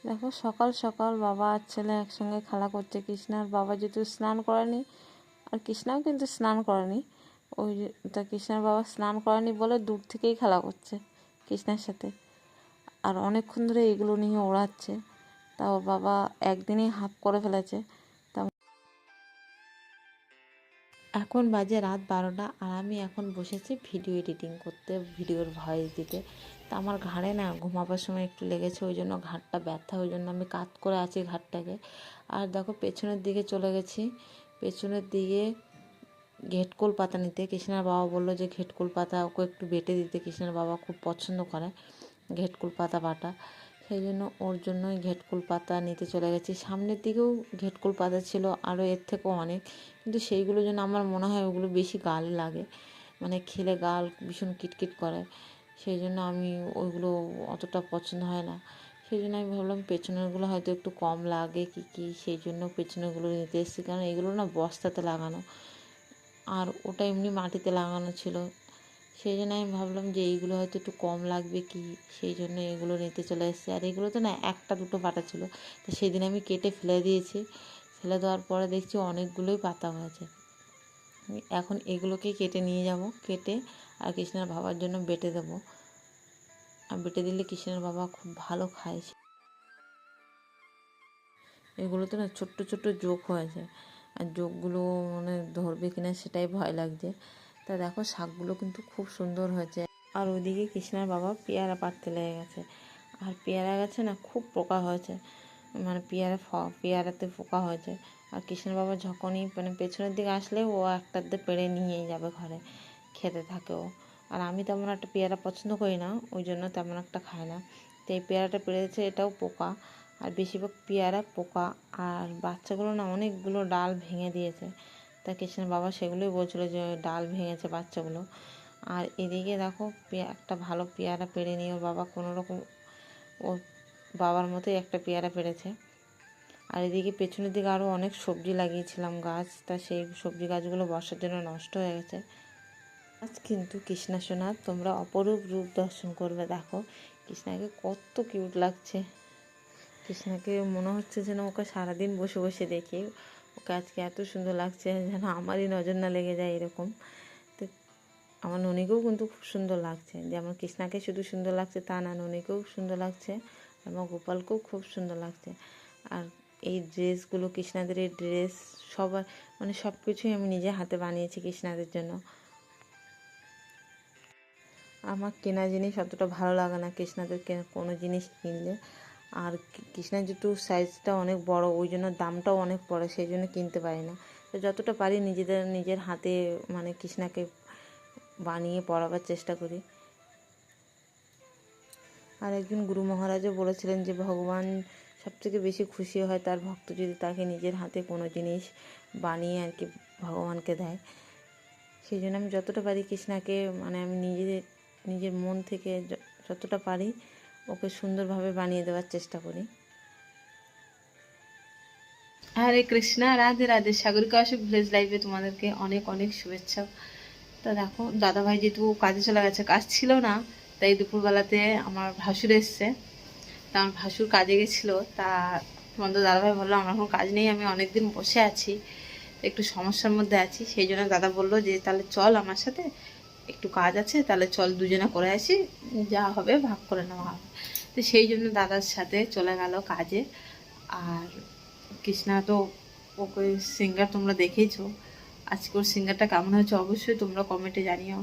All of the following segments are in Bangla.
দেখো সকাল সকাল বাবা আর ছেলে একসঙ্গে খেলা করছে। কৃষ্ণার বাবা যেহেতু স্নান করেনি, আর কৃষ্ণাও কিন্তু স্নান করেনি, ওই তা কৃষ্ণার বাবা স্নান করেনি বলে দূর থেকেই খেলা করছে কৃষ্ণার সাথে। আর অনেকক্ষণ ধরে এগুলো নিয়ে ওড়াচ্ছে, তাও বাবা একদিনেই হাফ করে ফেলেছে। তা এখন বাজে রাত 12টা, আর আমি এখন বসেছি ভিডিও এডিটিং করতে, ভিডিওর ভয়েস দিতে। তা আমার ঘাড়ে না ঘুমাবার সময় একটু লেগেছে, ওই জন্য ঘাড়টা ব্যথা, ওই জন্য আমি কাত করে আছি ঘাড়টাকে। আর দেখো পেছনের দিকে চলে গেছি, পেছনের দিকে ঘেটকোল পাতা নিতে। কৃষ্ণার বাবা বললো যে ঘেটকোল পাতা ওকে একটু বেটে দিতে, কৃষ্ণার বাবা খুব পছন্দ করে ঘেটকুল পাতা বাটা, সেই জন্য ওর জন্যই ঘেটকুল পাতা নিতে চলে গেছি। সামনের দিকেও ঘেটকুল পাতা ছিল আরও এর থেকেও অনেক, কিন্তু সেইগুলো জন্য আমার মনে হয় ওগুলো বেশি গালে লাগে, মানে খেলে গাল ভীষণ কিটকিট করে, সেই জন্য আমি ওইগুলো অতটা পছন্দ হয় না। সেই জন্য আমি ভাবলাম পেছনেরগুলো হয়তো একটু কম লাগে কি সেই জন্য পেছনেরগুলো নিতে এসেছি, কারণ এগুলো না বস্তাতে লাগানো, আর ওটা এমনি মাটিতে লাগানো ছিল। সেই জন্য আমি ভাবলাম যে এইগুলো হয়তো একটু কম লাগবে সেই জন্য এগুলো নিতে চলে এসেছি। আর এগুলো তো না একটা দুটো পাতা ছিল, তো সেদিন আমি কেটে ফেলে দিয়েছি। ফেলে দেওয়ার পরে দেখছি অনেকগুলোই পাতা হয়েছে। এখন এগুলোকেই কেটে নিয়ে যাব, কেটে আর কৃষ্ণের বাবার জন্য বেটে দেবো। আর বেটে দিলে কৃষ্ণের বাবা খুব ভালো খায়। এগুলোতে না ছোট্ট ছোট্ট জোক হয়েছে, আর জোকগুলো মানে ধরবে কিনা সেটাই ভয় লাগছে। তা দেখো শাকগুলো কিন্তু খুব সুন্দর হয়েছে। আর ওইদিকে কৃষ্ণার বাবা পেয়ারা পাড়তে লেগে গেছে, আর পেয়ারা গাছে না খুব পোকা হয়েছে, মানে পেয়ারাতে পোকা হয়েছে। আর কৃষ্ণার বাবা যখনই মানে পেছনের দিকে আসলে ও একটাতে পেড়ে নিয়েই যাবে ঘরে, খেতে থাকে ও। আর আমি তেমন একটা পেয়ারা পছন্দ করি না, ওই জন্য তেমন একটা খাই না। তো এই পেয়ারাটা পেড়েছে, এটাও পোকা, আর বেশিরভাগ পেয়ারা পোকা। আর বাচ্চাগুলো না অনেকগুলো ডাল ভেঙে দিয়েছে, তা কৃষ্ণের বাবা সেগুলোই বলছিলো যে ডাল ভেঙেছে বাচ্চাগুলো। আর এদিকে দেখো একটা ভালো পেয়ারা পেড়ে নিয়ে ওর বাবা কোনো রকম ওর বাবার মতোই একটা পেয়ারা পেড়েছে। আর এদিকে পেছনের দিকে আরও অনেক সবজি লাগিয়েছিলাম গাছ, তা সেই সবজি গাছগুলো বর্ষার জন্য নষ্ট হয়ে গেছে। আজ কিন্তু কৃষ্ণা সোনা তোমরা অপরূপ রূপ দর্শন করবে। দেখো কৃষ্ণাকে কত কিউট লাগছে, কৃষ্ণাকে মনে হচ্ছে যেন ওকে সারাদিন বসে বসে দেখি, ওকে আজকে এত সুন্দর লাগছে যেন আমারই নজর না লেগে যায় এরকম। তো আমার ননিকেও কিন্তু খুব সুন্দর লাগছে, যে আমার কৃষ্ণাকে শুধু সুন্দর লাগছে তা না, ননিকেও সুন্দর লাগছে, আমার গোপালকেও খুব সুন্দর লাগছে। আর এই ড্রেসগুলো কৃষ্ণাদের এই ড্রেস সবার মানে সব কিছুই আমি নিজে হাতে বানিয়েছি কৃষ্ণাদের জন্য। আমার কেনা জিনিস অতটা ভালো লাগে না কৃষ্ণাদের কোনো জিনিস কিনলে। আর কৃষ্ণার যেহেতু সাইজটা অনেক বড়, ওই জন্য দামটাও অনেক পড়ে, সেই জন্য কিনতে পারি না। তো যতটা পারি নিজের হাতে মানে কৃষ্ণাকে বানিয়ে পরাবার চেষ্টা করি। আর একজন গুরু মহারাজও বলেছিলেন যে ভগবান সবথেকে বেশি খুশি হয় তার ভক্ত যদি তাকে নিজের হাতে কোনো জিনিস বানিয়ে আর কি ভগবানকে দেয়। সেই জন্য আমি যতটা পারি কৃষ্ণাকে মানে আমি নিজের মন থেকে যতটা পারি ওকে সুন্দরভাবে বানিয়ে দেওয়ার চেষ্টা করি। হরে কৃষ্ণা, রাধে রাধে। সাগরিকা অশোক ভিলেজ লাইফে তোমাদেরকে অনেক অনেক শুভেচ্ছা। তা দেখো দাদাভাই যেহেতু কাজে চলে গেছে, কাজ ছিল না, তাই দুপুরবেলাতে আমার ভাসুর এসছে। তা আমার ভাসুর কাজে গেছিলো, তা তোমাদের দাদাভাই বললো আমার এখন কাজ নেই, আমি অনেকদিন বসে আছি, একটু সমস্যার মধ্যে আছি, সেই জন্য দাদা বললো যে তাহলে চল আমার সাথে, একটু কাজ আছে, তাহলে চল দুজনে করে আসি, যা হবে ভাগ করে নেওয়া হবে। তো সেই জন্য দাদার সাথে চলে গেল কাজে। আর কৃষ্ণা তো ওকে সিঙ্গার তোমরা দেখেইছো, আজকে ওর সিঙ্গারটা কেমন হয়েছে অবশ্যই তোমরা কমেন্টে জানিও।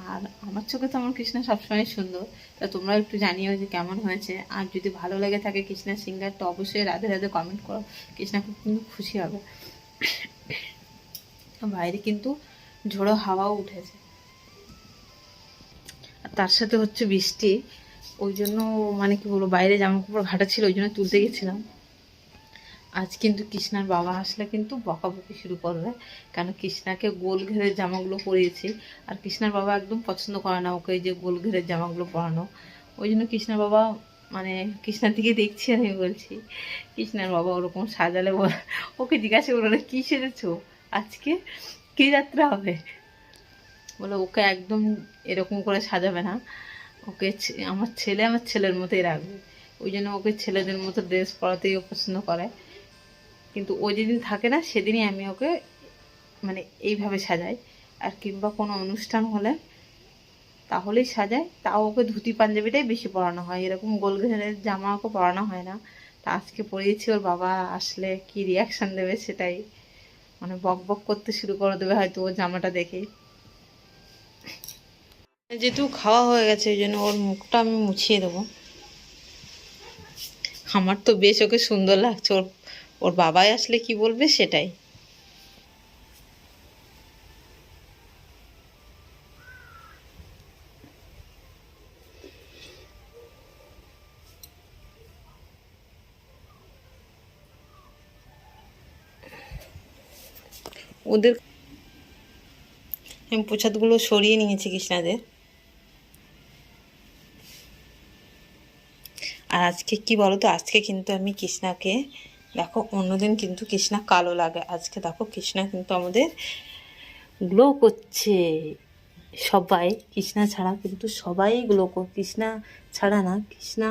আর আমার চোখে তো আমার কৃষ্ণা সবসময় সুন্দর, তা তোমরা একটু জানিও যে কেমন হয়েছে। আর যদি ভালো লেগে থাকে কৃষ্ণার সিঙ্গারটা অবশ্যই রাধে রাধে কমেন্ট করো, কৃষ্ণা খুব কিন্তু খুশি হবে। বাইরে কিন্তু ঝোড়ো হাওয়াও উঠেছে, আর তার সাথে হচ্ছে বৃষ্টি, ওই জন্য মানে কি বলবো বাইরে জামা কাপড় ঘাটা ছিল, ওই জন্য তুলতে গেছিলাম। আজ কিন্তু কৃষ্ণার বাবা আসলে কিন্তু বকাবকি শুরু করবে, কেন কৃষ্ণাকে গোল ঘেরের জামাগুলো পরিয়েছি, আর কৃষ্ণার বাবা একদম পছন্দ করে না ওকে যে গোল ঘেরের জামাগুলো পরানো। ওই জন্য কৃষ্ণার বাবা মানে কৃষ্ণার দিকে দেখছি আর আমি বলছি কৃষ্ণার বাবা ওরকম সাজালে ওকে জিজ্ঞাসা করলো কি সেজেছো আজকে, কি যাত্রা হবে, বলে ওকে একদম এরকম করে সাজাবে না, ওকে আমার ছেলের মতোই রাখবে। ওই জন্য ওকে ছেলেদের মতো ড্রেস পরাতেই ও পছন্দ করে। কিন্তু ও যেদিন থাকে না সেদিনই আমি ওকে মানে এইভাবে সাজাই। আর কিংবা কোনো অনুষ্ঠান হলে তাহলেই সাজাই, তাও ওকে ধুতি পাঞ্জাবিটাই বেশি পরানো হয়, এরকম গোল ঘেরের জামা ওকে পরানো হয় না। তা আজকে পরিয়েছি, ওর বাবা আসলে কি রিয়াকশান দেবে সেটাই, মানে বক বক করতে শুরু করে দেবে হয়তো ও জামাটা দেখে। যেহেতু খাওয়া হয়ে গেছে ওই জন্য ওর মুখটা আমি মুছিয়ে দেবো। আমার তো বেশ ওকে সুন্দর লাগছে, ওর ওর বাবাই আসলে কি বলবে সেটাই। ওদের আমি পোছাদগুলো সরিয়ে নিয়েছি কৃষ্ণাদের। আর আজকে কি বলো তো, আজকে কিন্তু আমি কৃষ্ণাকে দেখো, অন্যদিন কিন্তু কৃষ্ণা কালো লাগে, আজকে দেখো কৃষ্ণা কিন্তু আমাদের গ্লো করছে। সবাই কৃষ্ণা ছাড়া কিন্তু সবাই গ্লো কৃষ্ণা ছাড়া না, কৃষ্ণা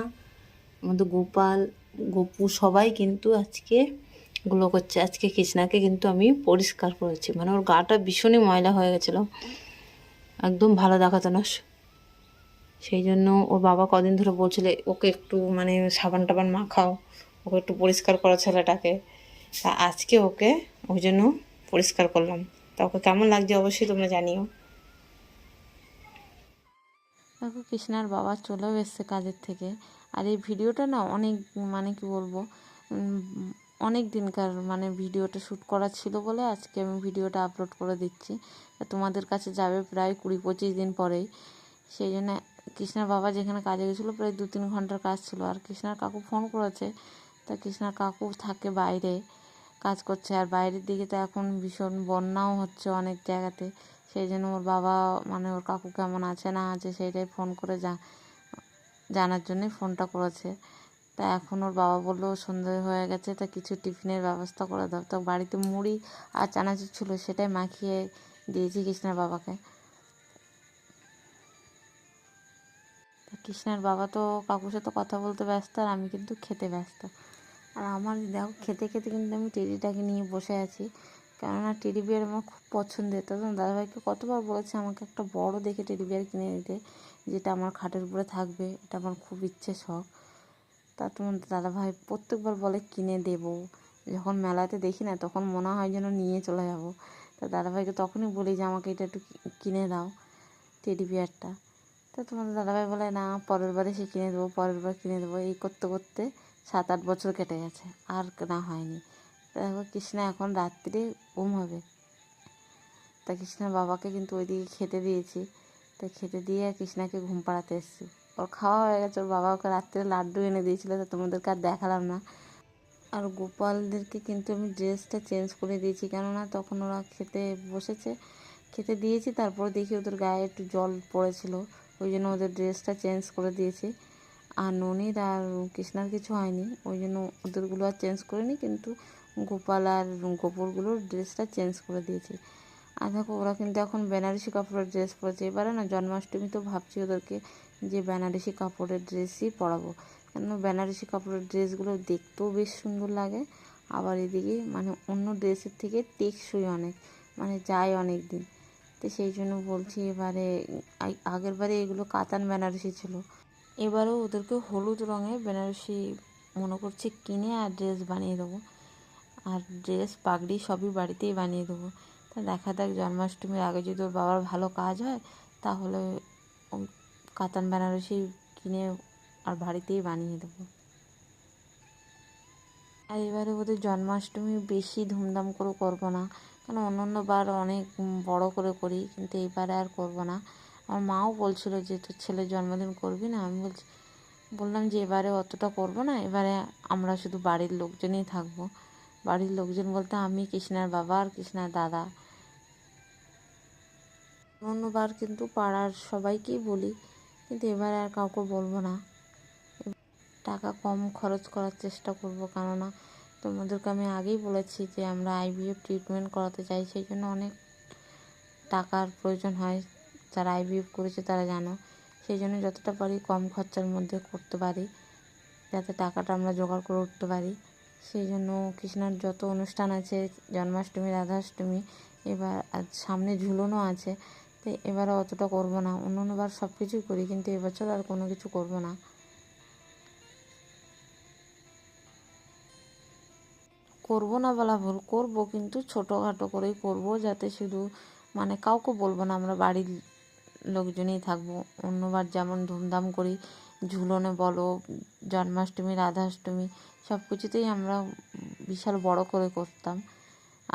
আমাদের গোপাল গপু সবাই কিন্তু আজকে গ্লো করছে। আজকে কৃষ্ণাকে কিন্তু আমি পরিষ্কার করেছি, মানে ওর গাটা ভীষণই ময়লা হয়ে গেছিলো, একদম ভালো দেখাতো না। সেই জন্য ওর বাবা কদিন ধরে বলছিলে ওকে একটু মানে সাবান টাবান মাখাও, ওকে একটু পরিষ্কার করো ছেলেটাকে। তা আজকে ওকে ওই জন্য পরিষ্কার করলাম। তা ওকে কেমন লাগছে অবশ্যই তোমরা জানিও। দেখো কৃষ্ণার বাবা চলেও এসছে কাজের থেকে। আর এই ভিডিওটা না অনেক মানে কি বলবো, অনেক দিনকার মানে ভিডিওটা শ্যুট করা ছিল বলে আজকে আমি ভিডিওটা আপলোড করে দিচ্ছি। তোমাদের কাছে যাবে প্রায় 20-25 দিন পরেই। সেই জন্য কৃষ্ণার বাবা যেখানে কাজে গেছিলো প্রায় 2-3 ঘন্টার কাজ ছিল। আর কৃষ্ণার কাকু ফোন করেছে, তা কৃষ্ণার কাকু থাকে বাইরে কাজ করছে। আর বাইরের দিকে তো এখন ভীষণ বন্যাও হচ্ছে অনেক জায়গাতে। সেই জন্য ওর বাবা মানে ওর কাকু কেমন আছে না আছে সেইটাই ফোন করে জানার জন্যই ফোনটা করেছে। তা এখন ওর বাবা বললো সন্ধ্যে হয়ে গেছে, তা কিছু টিফিনের ব্যবস্থা করে দাও। তো বাড়িতে মুড়ি আর চানাচুর ছিল, সেটাই মাখিয়ে দিয়েছি কৃষ্ণার বাবাকে। কৃষ্ণার বাবা তো কাকুর সাথে কথা বলতে ব্যস্ত, আর আমি কিন্তু খেতে ব্যস্ত। আর আমার দেখো খেতে খেতে কিন্তু আমি টেডিটাকে নিয়ে বসে আছি, কেননা টেডি বিয়ার আমার খুব পছন্দের। তখন দাদাভাইকে কতবার বলেছে আমাকে একটা বড় দেখে টেডি বিয়ার কিনে দিতে, যেটা আমার খাটের উপরে থাকবে, এটা আমার খুব ইচ্ছে শখ। তা তোমার দাদাভাই প্রত্যেকবার বলে কিনে দেবো, যখন মেলাতে দেখি না তখন মনে হয় যেন নিয়ে চলে যাব। তা দাদাভাইকে তখনই বলি যে আমাকে এটা একটু কিনে দাও টেডি বিয়ারটা। তো তোমাদের দাদাভাই বলে না, পরের বারে সে কিনে দেবো, পরের বার কিনে দেবো। এই করতে করতে 7-8 বছর কেটে গেছে, আর না হয়নি। তা দেখো কৃষ্ণা এখন রাত্রে ঘুম হবে। তা কৃষ্ণার বাবাকে কিন্তু ওইদিকে খেতে দিয়েছি। তা খেতে দিয়ে কৃষ্ণাকে ঘুম পাড়াতে এসেছি। ওর খাওয়া হয়ে গেছে, ওর বাবা ওকে রাত্রে লাড্ডু এনে দিয়েছিলো, তো তোমাদেরকে আর দেখালাম না। আর গোপালদেরকে কিন্তু আমি ড্রেসটা চেঞ্জ করে দিয়েছি, কেননা তখন ওরা খেতে বসেছে, খেতে দিয়েছি, তারপর দেখি ওদের গায়ে একটু জল পড়েছিল, ওই জন্য ওদের ড্রেসটা চেঞ্জ করে দিয়েছি। আর ননির আর কৃষ্ণার কিছু হয়নি, ওই জন্য ওদেরগুলো আর চেঞ্জ করিনি, কিন্তু গোপাল আর গোপুরগুলোর ড্রেসটা চেঞ্জ করে দিয়েছি। আর দেখো ওরা কিন্তু এখন বেনারসি কাপড়ের ড্রেস পরেছে। এবারে না জন্মাষ্টমী তো ভাবছি ওদেরকে যে বেনারসি কাপড়ের ড্রেসই পরাবো, কেন বেনারসি কাপড়ের ড্রেসগুলো দেখতেও বেশ সুন্দর লাগে, আবার এদিকে মানে অন্য ড্রেসের থেকে টেকসই অনেক, মানে যায় অনেক দিন। তো সেই জন্য বলছি এবারে, আগের বারে এগুলো কাতান বেনারসি ছিল, এবারেও ওদেরকে হলুদ রঙের বেনারসি মনে করছি কিনে আর ড্রেস বানিয়ে দেবো। আর ড্রেস পাগড়ি সবই বাড়িতেই বানিয়ে দেবো। তা দেখা যাক জন্মাষ্টমীর আগে যদি ওর বাবার ভালো কাজ হয় তাহলে কাতান বেনারসি কিনে আর বাড়িতেই বানিয়ে দেবো। আর এবারে ওদের জন্মাষ্টমী বেশি ধুমধাম করে করবো না, কারণ অন্য বার অনেক বড় করে করি, কিন্তু এইবারে আর করবো না। আমার মাও বলছিল যে তোর ছেলের জন্মদিন করবি না, আমি বললাম যে এবারে অতটা করবো না, এবারে আমরা শুধু বাড়ির লোকজনই থাকবো। বাড়ির লোকজন বলতে আমি, কৃষ্ণার বাবা আর কৃষ্ণার দাদা। অন্যবার কিন্তু পাড়ার সবাইকেই বলি, কিন্তু এবারে আর কাউকে বলবো না। টাকা কম খরচ করার চেষ্টা করব, কেননা তোমাদেরকে আমি আগেই বলেছি যে আমরা আইভিএফ ট্রিটমেন্ট করাতে চাই, সেই জন্য অনেক টাকার প্রয়োজন হয়। যারা আইভিএফ করেছে তারা জানো, সেই জন্য যতটা পারি কম খরচার মধ্যে করতে পারি। যাতে টাকাটা আমরা জোগাড় করে উঠতে পারি। সেই জন্য কৃষ্ণার যত অনুষ্ঠান আছে, জন্মাষ্টমী, রাধাষ্টমী, এবার আর সামনে ঝুলনও আছে, তো এবারে অতটা করব না। অন্যান্যবার সব কিছুই করি, কিন্তু এবছর আর কোনো কিছু করব না। করব না বলা ভুল, করব, কিন্তু ছোটোখাটো করেই করব, যাতে শুধু মানে কাউকে বলবো না, আমরা বাড়ির লোকজনই থাকবো। অন্যবার যেমন ধুমধাম করি, ঝুলনে বলো, জন্মাষ্টমী, রাধাষ্টমী, সব কিছুতেই আমরা বিশাল বড় করে করতাম।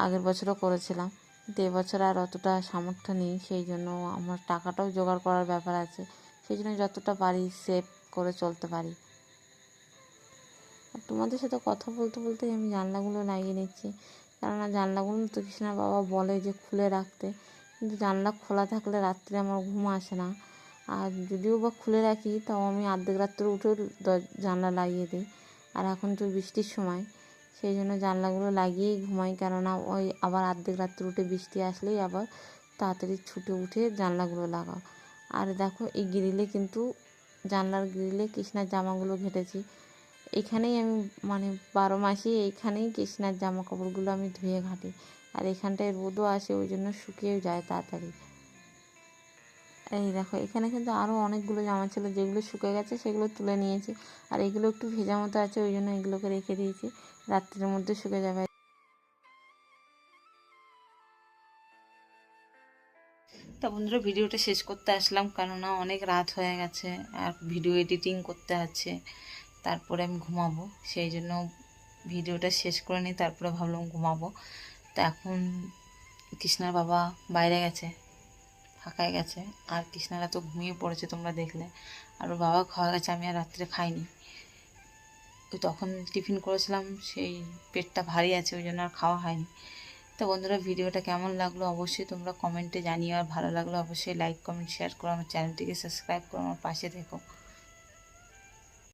আগের বছরও করেছিলাম, কিন্তু এবছর আর অতটা সামর্থ্য নেই। সেই জন্য আমার টাকাটাও জোগাড় করার ব্যাপার আছে, সেই জন্য যতটা পারি সেভ করে চলতে পারি। আর তোমাদের সাথে কথা বলতে বলতে আমি জানলাগুলো লাগিয়ে নিচ্ছি, কেননা জানলাগুলো তো কৃষ্ণার বাবা বলে যে খুলে রাখতে, কিন্তু জানলা খোলা থাকলে রাত্রে আমার ঘুম আসে না। আর যদিও বা খুলে রাখি, তাও আমি অর্ধেক রাত্রে উঠেও জানলা লাগিয়ে দিই। আর এখন তো বৃষ্টির সময়, সেই জন্য জানলাগুলো লাগিয়েই ঘুমাই, কেননা ওই আবার অর্ধেক রাত্রে উঠে বৃষ্টি আসলেই আবার তাড়াতাড়ি ছুটে উঠে জানলাগুলো লাগাও। আর দেখো, এই গ্রিলে কিন্তু, জানলার গ্রিলে কৃষ্ণার জামাগুলো ঘেটেছি। এখানেই আমি মানে 12 মাসই এইখানেই কৃষ্ণার জামা কাপড়গুলো আমি ধুয়ে ঘাঁটি। আর এখানটায় রোদও আসে, ওই জন্য শুকিয়েও যায় তাড়াতাড়ি। এই দেখো, এখানে কিন্তু আরও অনেকগুলো জামা ছিল, যেগুলো শুকিয়ে গেছে সেগুলো তুলে নিয়েছি। আর এগুলো একটু ভেজা মতো আছে, ওই জন্য এগুলোকে রেখে দিয়েছি, রাত্রের মধ্যে শুকিয়ে যাবে। তা বন্ধুরা, ভিডিওটা শেষ করতে আসলাম, কেননা অনেক রাত হয়ে গেছে আর ভিডিও এডিটিং করতে আছে, তারপরে আমি ঘুমাবো। সেই জন্য ভিডিওটা শেষ করে নিই, তারপরে ভাবলাম ঘুমাবো। তো এখন কৃষ্ণার বাবা বাইরে গেছে, ফাঁকায় গেছে, আর কৃষ্ণারা তো ঘুমিয়ে পড়েছে তোমরা দেখলে। আর ওর বাবা খাওয়া গেছে, আমি আর রাত্রে খাইনি। তো তখন টিফিন করেছিলাম, সেই পেটটা ভারী আছে, ওই জন্য আর খাওয়া হয়নি। তো বন্ধুরা, ভিডিওটা কেমন লাগলো অবশ্যই তোমরা কমেন্টে জানিও, আর ভালো লাগলো অবশ্যই লাইক, কমেন্ট, শেয়ার করো, আমার চ্যানেলটিকে সাবস্ক্রাইব করো, আমার পাশে থেকো।